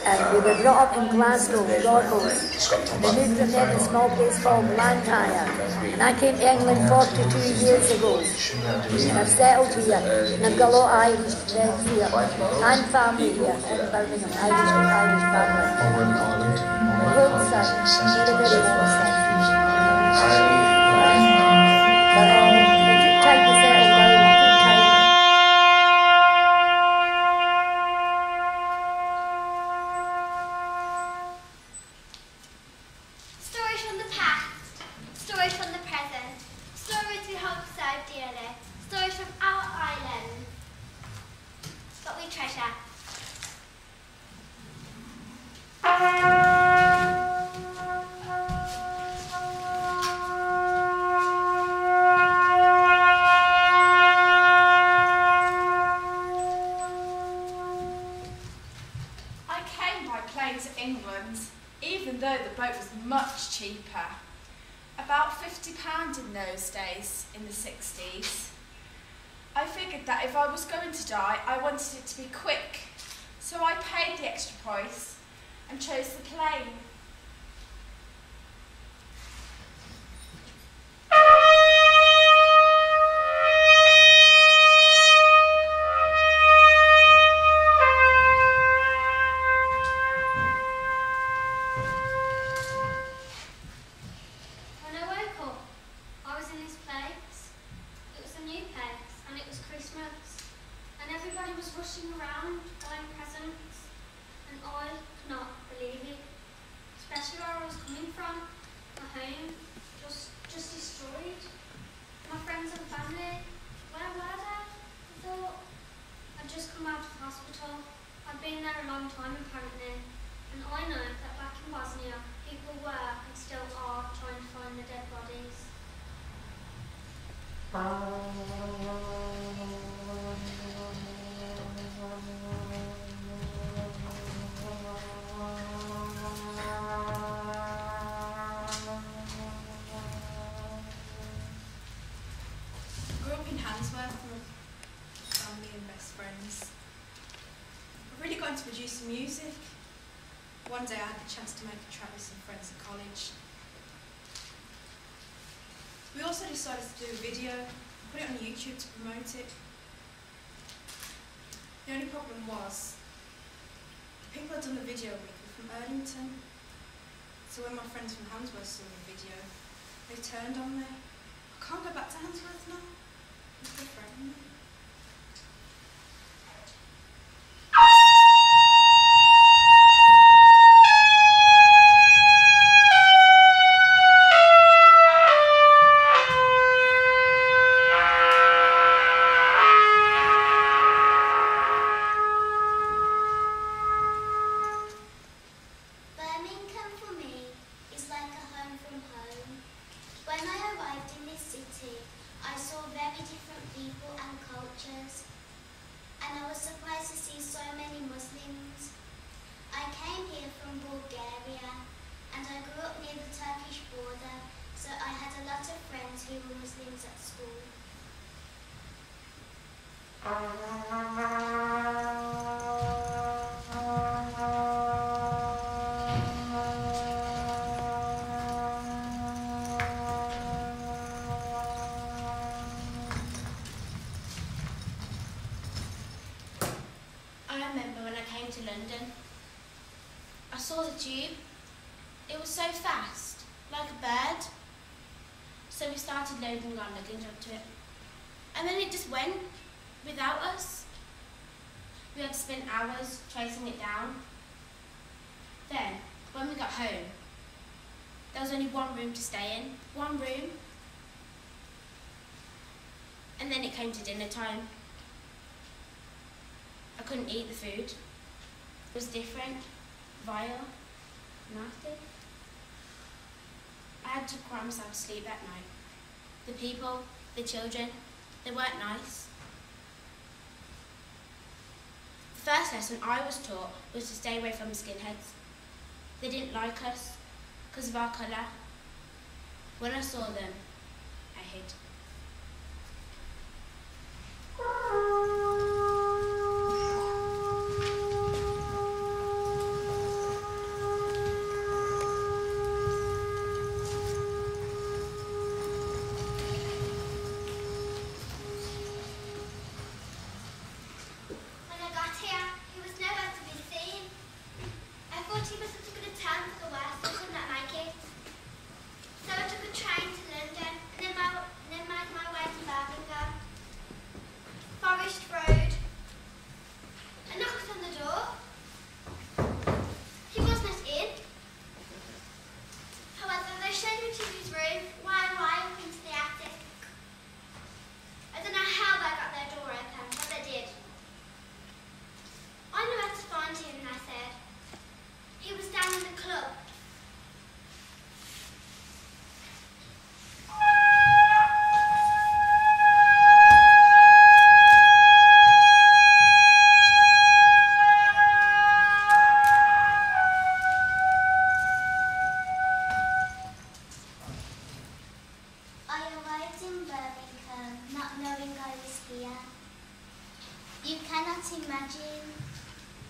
And we were brought up in Glasgow, Broadhouse. And we moved from there to a small place called Blantyre. And I came to England 42 years ago. And I've settled here. And I've got a lot of Irish friends here. And family here in Birmingham. Irish family. Hillside. Very, very hillside. But it took time to settle down. It took time. Stories from the past, stories from the present, stories we hold so dearly, stories from our island, what we treasure. I came by plane to England, even though the boat was much cheaper. About £50 in those days, in the 60s. I figured that if I was going to die, I wanted it to be quick. So I paid the extra price and chose the plane. When I woke up, I was in this place. It was a new place and it was Christmas. And everybody was rushing around, buying presents. And I could not believe it. Especially where I was coming from, my home, just destroyed. My friends and family, where were they? I thought I'd just come out of hospital. I'd been there a long time apparently. And I know that back in Bosnia, people were and still are trying to find the dead bodies. I grew up in Handsworth with family and best friends. I really got into producing music. One day I had the chance to make a track with some friends at college. We also decided to do a video, put it on YouTube to promote it. The only problem was, the people I'd done the video with were from Erdington. So when my friends from Handsworth saw the video, they turned on me. I can't go back to Handsworth now. They threatened me. Birmingham for me is like a home from home. When I arrived in this city, I saw very different people and cultures, and I was surprised to see so many Muslims. I came here from Bulgaria, and I grew up near the Turkish border, so I had a lot of friends who were Muslims at school. I remember when I came to London, I saw the tube. It was so fast, like a bird. So we started loading our luggage onto it. And then it just went, without us. We had to spend hours tracing it down. Then, when we got home, there was only one room to stay in. One room. And then it came to dinner time. I couldn't eat the food. It was different, vile, nasty. I had to cry myself to sleep that night. The people, the children, they weren't nice. The first lesson I was taught was to stay away from skinheads. They didn't like us because of our colour. When I saw them, I hid.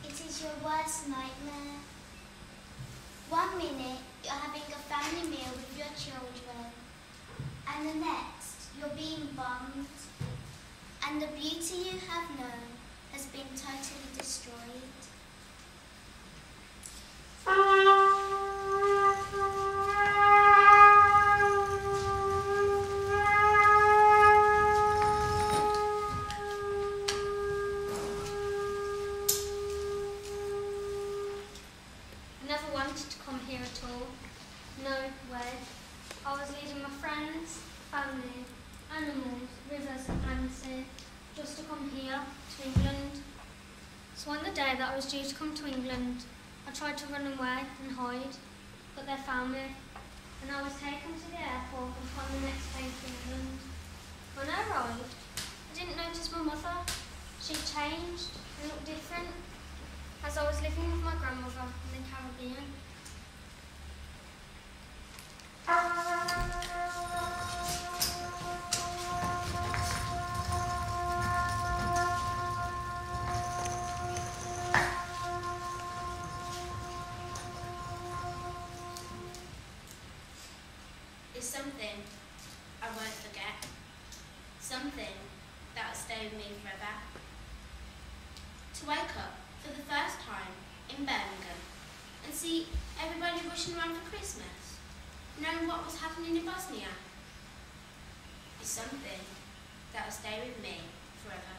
It is your worst nightmare. 1 minute you're having a family meal with your children, and the next you're being bombed, and the beauty you have known has been totally destroyed. I never wanted to come here at all. No way. I was leaving my friends, family, animals, rivers and sea, just to come here to England. So on the day that I was due to come to England, I tried to run away and hide, but they found me, and I was taken to the airport and put on the next plane to England. When I arrived, I didn't notice my mother. She'd changed and looked different, as I was living with my grandmother in the Caribbean. It's something I won't forget, something that will stay with me forever. To wake up for the first time in Birmingham and see everybody rushing around for Christmas, knowing what was happening in Bosnia, is something that will stay with me forever.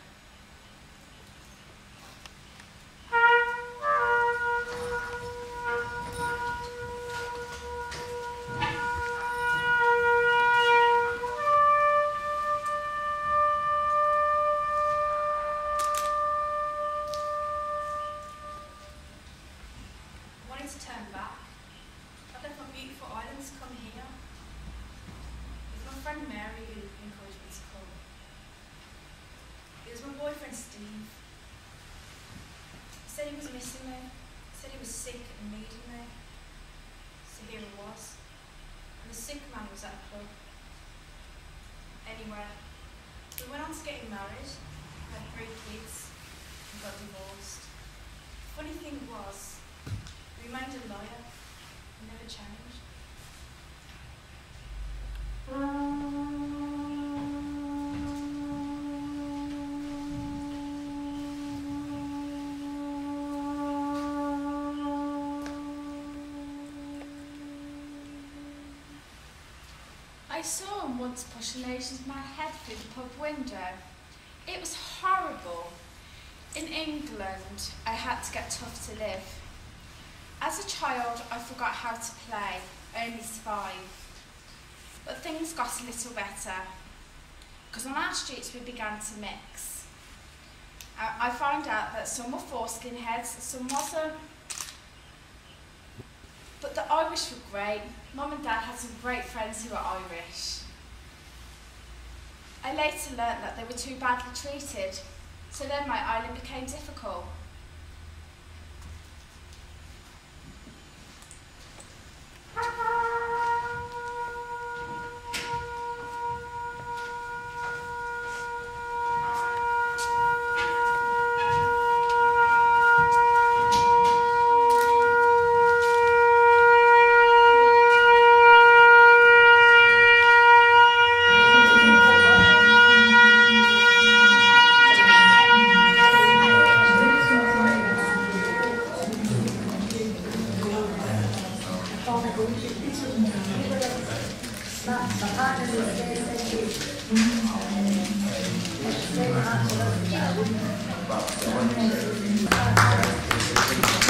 To turn back. I left my beautiful island to come here. It was my friend Mary who encouraged me to come. It was my boyfriend Steve. He said he was missing me. He said he was sick and needed me. So here I was. And the sick man was at a club. Anyway, we went on to getting married, had 3 kids, and got divorced. The funny thing was, we remained a liar, and never changed. I saw him once push an Asian man's head through the pub window. It was horrible. In England, I had to get tough to live. As a child, I forgot how to play, only 5. But things got a little better, because on our streets we began to mix. I found out that some were foreskin heads, some wasn't. But the Irish were great. Mum and Dad had some great friends who were Irish. I later learnt that they were too badly treated, so then my island became difficult. Thank you.